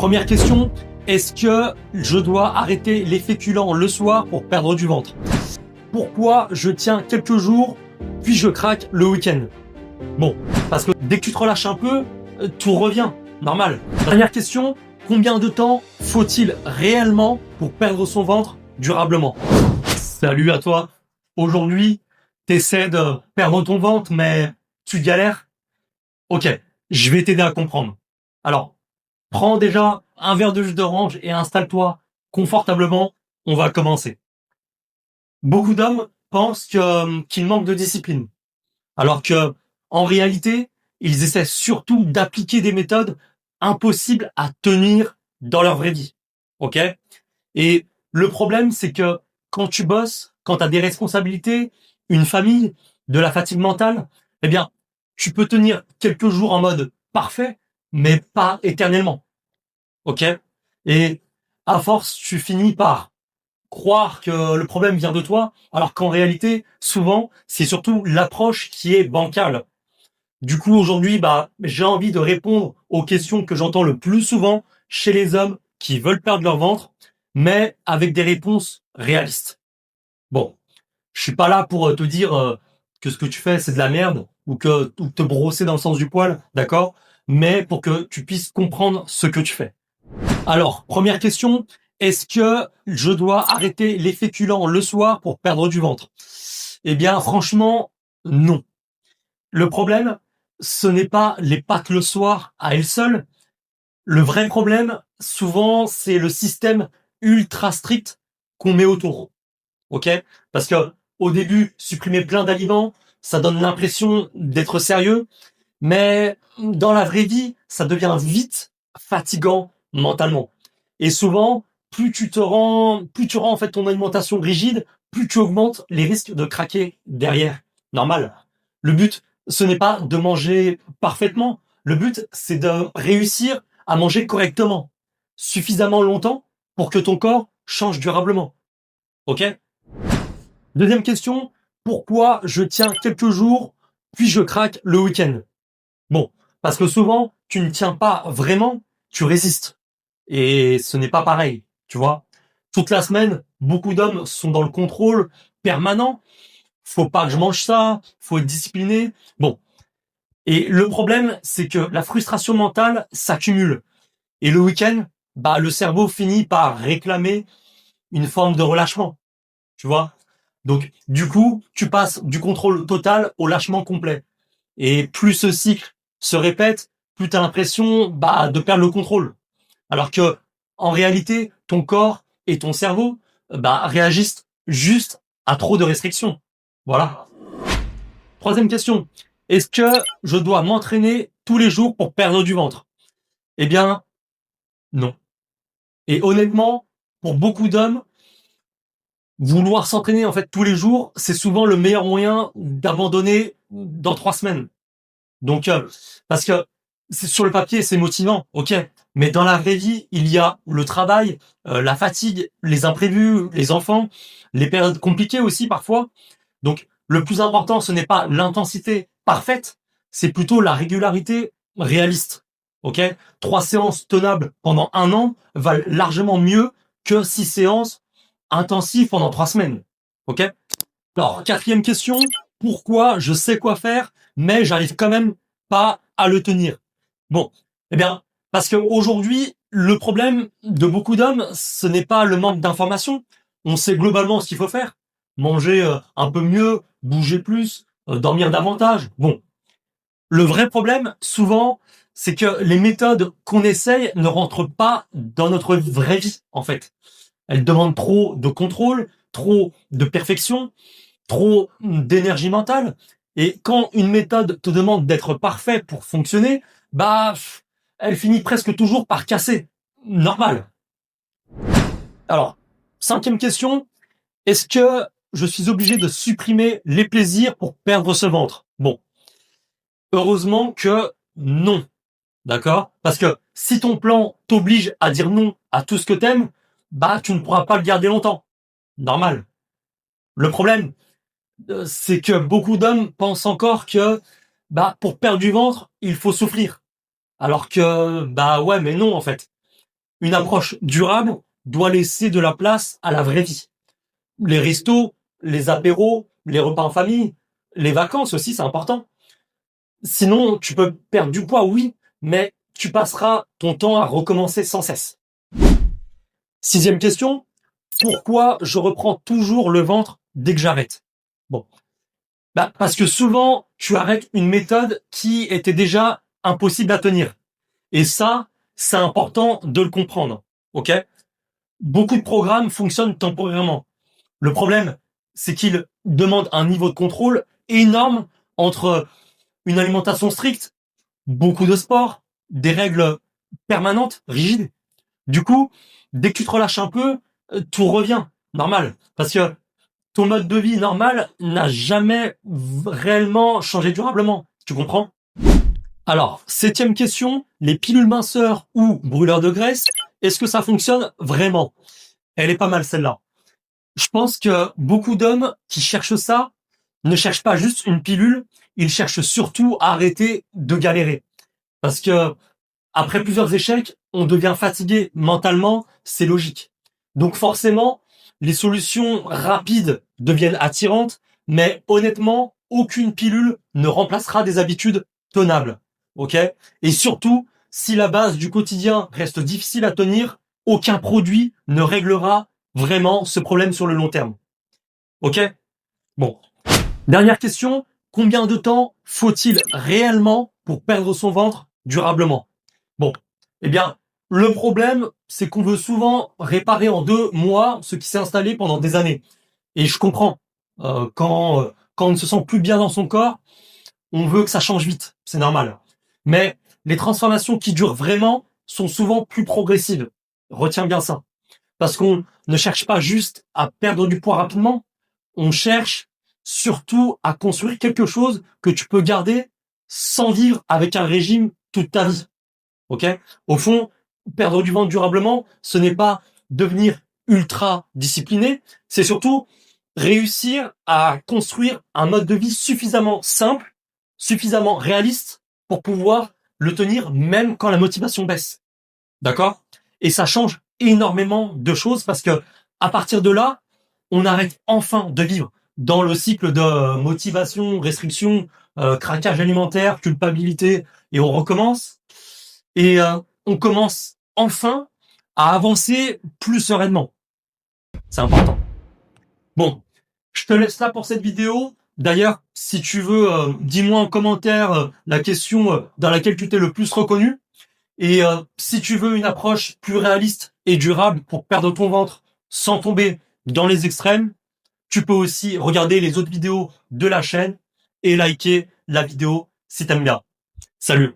Première question, est-ce que je dois arrêter les féculents le soir pour perdre du ventre? Pourquoi je tiens quelques jours, puis je craque le week-end? Bon, parce que dès que tu te relâches un peu, tout revient, normal. Dernière question, combien de temps faut-il réellement pour perdre son ventre durablement? Salut à toi. Aujourd'hui, t'essaies de perdre ton ventre, mais tu galères? Ok, je vais t'aider à comprendre. Alors, prends déjà un verre de jus d'orange et installe-toi confortablement. On va commencer. Beaucoup d'hommes pensent qu'ils manquent de discipline, alors que, en réalité, ils essaient surtout d'appliquer des méthodes impossibles à tenir dans leur vraie vie. Ok? Et le problème, c'est que quand tu bosses, quand tu as des responsabilités, une famille, de la fatigue mentale, eh bien, tu peux tenir quelques jours en mode parfait, mais pas éternellement. Ok? Et à force, tu finis par croire que le problème vient de toi, alors qu'en réalité, souvent, c'est surtout l'approche qui est bancale. Du coup, aujourd'hui, j'ai envie de répondre aux questions que j'entends le plus souvent chez les hommes qui veulent perdre leur ventre, mais avec des réponses réalistes. Bon, je suis pas là pour te dire que ce que tu fais c'est de la merde ou te brosser dans le sens du poil, d'accord? Mais pour que tu puisses comprendre ce que tu fais. Alors, première question, est-ce que je dois arrêter les féculents le soir pour perdre du ventre? Eh bien, franchement, non. Le problème, ce n'est pas les pâtes le soir à elles seules. Le vrai problème, souvent, c'est le système ultra strict qu'on met autour. Ok? Parce que au début, supprimer plein d'aliments, ça donne l'impression d'être sérieux, mais dans la vraie vie, ça devient vite fatigant mentalement. Et souvent, plus tu rends en fait ton alimentation rigide, plus tu augmentes les risques de craquer derrière. Normal. Le but, ce n'est pas de manger parfaitement. Le but, c'est de réussir à manger correctement, suffisamment longtemps pour que ton corps change durablement. Ok? Deuxième question, pourquoi je tiens quelques jours, puis je craque le week-end? Bon, parce que souvent, tu ne tiens pas vraiment, tu résistes. Et ce n'est pas pareil, tu vois. Toute la semaine, beaucoup d'hommes sont dans le contrôle permanent. Faut pas que je mange ça, faut être discipliné. Bon. Et le problème, c'est que la frustration mentale s'accumule. Et le week-end, le cerveau finit par réclamer une forme de relâchement, tu vois. Donc, du coup, tu passes du contrôle total au lâchement complet. Et plus ce cycle se répète, plus tu as l'impression de perdre le contrôle. Alors que en réalité, ton corps et ton cerveau réagissent juste à trop de restrictions. Voilà. Troisième question. Est-ce que je dois m'entraîner tous les jours pour perdre du ventre? Eh bien, non. Et honnêtement, pour beaucoup d'hommes, vouloir s'entraîner en fait tous les jours, c'est souvent le meilleur moyen d'abandonner dans 3 semaines. Donc, parce que sur le papier, c'est motivant, ok. Mais dans la vraie vie, il y a le travail, la fatigue, les imprévus, les enfants, les périodes compliquées aussi parfois. Donc, le plus important, ce n'est pas l'intensité parfaite, c'est plutôt la régularité réaliste, ok. 3 séances tenables pendant un an valent largement mieux que 6 séances intensives pendant 3 semaines, ok. Alors, quatrième question, pourquoi je sais quoi faire, mais j'arrive quand même pas à le tenir? Bon, eh bien, parce qu'aujourd'hui, le problème de beaucoup d'hommes, ce n'est pas le manque d'informations. On sait globalement ce qu'il faut faire. Manger un peu mieux, bouger plus, dormir davantage. Bon, le vrai problème, souvent, c'est que les méthodes qu'on essaye ne rentrent pas dans notre vraie vie, en fait. Elles demandent trop de contrôle, trop de perfection, trop d'énergie mentale. Et quand une méthode te demande d'être parfait pour fonctionner, elle finit presque toujours par casser. Normal. Alors, cinquième question, est-ce que je suis obligé de supprimer les plaisirs pour perdre ce ventre? Bon, heureusement que non. D'accord? Parce que si ton plan t'oblige à dire non à tout ce que t'aimes, tu ne pourras pas le garder longtemps. Normal. Le problème, c'est que beaucoup d'hommes pensent encore que pour perdre du ventre, il faut souffrir. Alors que ouais, mais non en fait. Une approche durable doit laisser de la place à la vraie vie. Les restos, les apéros, les repas en famille, les vacances aussi, c'est important. Sinon, tu peux perdre du poids, oui, mais tu passeras ton temps à recommencer sans cesse. 6e question, pourquoi je reprends toujours le ventre dès que j'arrête? Bon, parce que souvent, tu arrêtes une méthode qui était déjà impossible à tenir. Et ça, c'est important de le comprendre. Ok? Beaucoup de programmes fonctionnent temporairement. Le problème, c'est qu'ils demandent un niveau de contrôle énorme entre une alimentation stricte, beaucoup de sport, des règles permanentes, rigides. Du coup, dès que tu te relâches un peu, tout revient normal. Parce que ton mode de vie normal n'a jamais réellement changé durablement. Tu comprends? Alors, 7e question, les pilules minceurs ou brûleurs de graisse, est-ce que ça fonctionne vraiment? Elle est pas mal celle-là. Je pense que beaucoup d'hommes qui cherchent ça ne cherchent pas juste une pilule, ils cherchent surtout à arrêter de galérer. Parce que après plusieurs échecs, on devient fatigué mentalement, c'est logique. Donc forcément, les solutions rapides deviennent attirantes, mais honnêtement, aucune pilule ne remplacera des habitudes tenables. Ok? Et surtout, si la base du quotidien reste difficile à tenir, aucun produit ne réglera vraiment ce problème sur le long terme. Ok? Bon. Dernière question. Combien de temps faut-il réellement pour perdre son ventre durablement? Bon. Eh bien, le problème, c'est qu'on veut souvent réparer en 2 mois ce qui s'est installé pendant des années. Et je comprends. Quand on ne se sent plus bien dans son corps, on veut que ça change vite. C'est normal. Mais les transformations qui durent vraiment sont souvent plus progressives. Retiens bien ça. Parce qu'on ne cherche pas juste à perdre du poids rapidement, on cherche surtout à construire quelque chose que tu peux garder sans vivre avec un régime toute ta vie. Ok? Au fond, perdre du ventre durablement, ce n'est pas devenir ultra discipliné, c'est surtout réussir à construire un mode de vie suffisamment simple, suffisamment réaliste pour pouvoir le tenir même quand la motivation baisse. D'accord? Et ça change énormément de choses parce que à partir de là, on arrête enfin de vivre dans le cycle de motivation, restriction, craquage alimentaire, culpabilité, et on recommence. Et on commence enfin à avancer plus sereinement. C'est important. Bon, je te laisse là pour cette vidéo. D'ailleurs, si tu veux, dis-moi en commentaire la question dans laquelle tu t'es le plus reconnu. Et si tu veux une approche plus réaliste et durable pour perdre ton ventre sans tomber dans les extrêmes, tu peux aussi regarder les autres vidéos de la chaîne et liker la vidéo si t'aimes bien. Salut!